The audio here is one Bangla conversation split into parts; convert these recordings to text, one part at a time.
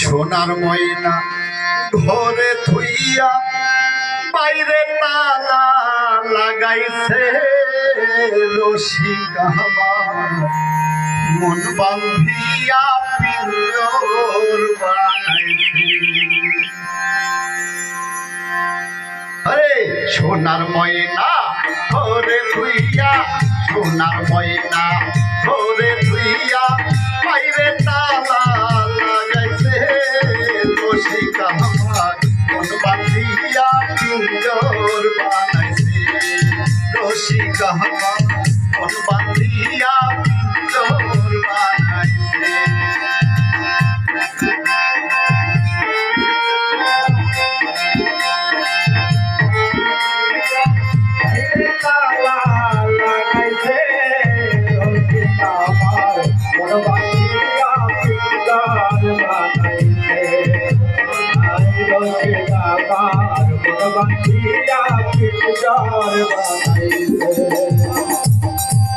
সোনার ময়না ঘরে থুইয়া বাইরে তালা লাগাইছে রসিক আমার মন বান্ধিয়া পিঞ্জর বানাইছে। আরে সোনার ময়না ঘরে থুইয়া, সোনার ময়না ঘরে থুইয়া বাইরে তালা লাগাইছে রসিক আমার মন বান্ধিয়া পিঞ্জর বানাইছে রসিক আমার মন বান্ধিয়া পিঞ্জর বানাইছে।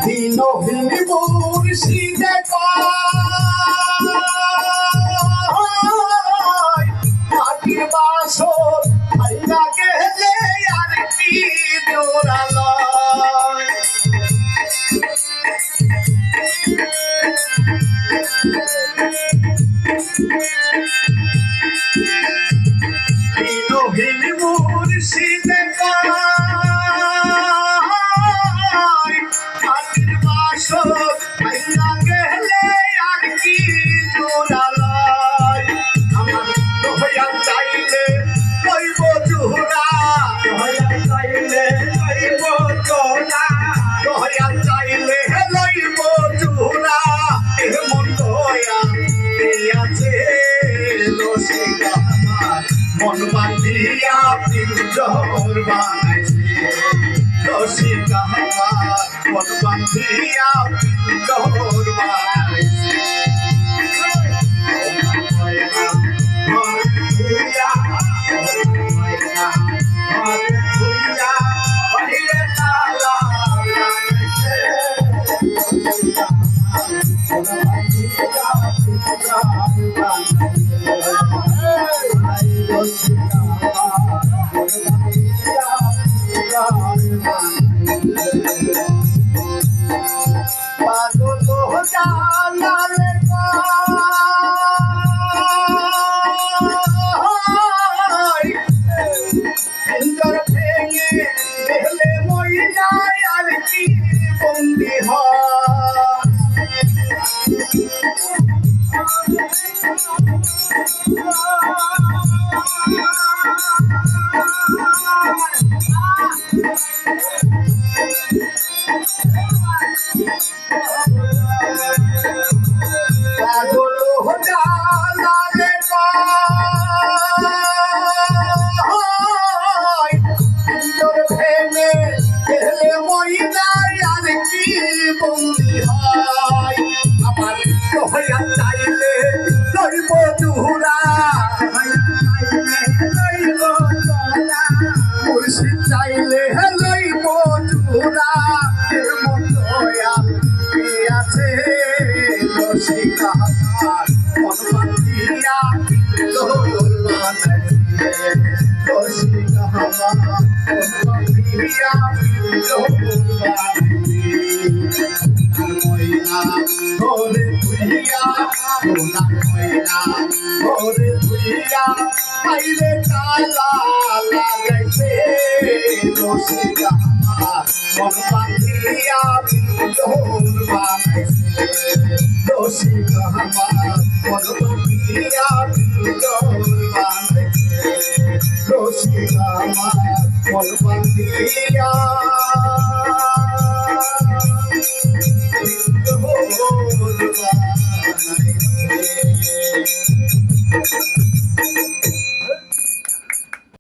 দিনহীন মুর্শিদে মাটির বাসর ভাইয়া গেলে আর কি জোড়ালয়। দিনহীন মুর্শিদে মাটির বাসর ভাইয়া গেলে আর কি জোড়ালয়। আমার দয়া চাইলে কইব জোড়া, দয়া চাইলে কইব জোড়া, দয়া চাইলে লইব জোড়া। এমন দয়া আছে রসিক আমার মন বান্ধিয়া পিঞ্জর বানাইছে রসিক আমার মন বান্ধিয়া পিঞ্জর বানাইছে। চাইলে লইব জোড়া। এমন দয়া আছে রসিক আমার মন বান্ধিয়া পিঞ্জর বানাইছে রসিক আমার মন বান্ধিয়া পিঞ্জর বানাইছে। ময়না ঘরে থুইয়া, সোনার ময়না ঘরে থুইয়া বাইরে তালা লাগাইছে রসিক আমার মন বান্ধিয়া পিঞ্জর বানাইছে রসিক আমার মন বান্ধিয়া পিঞ্জর বানাইছে রসিক আমার মন বান্ধিয়া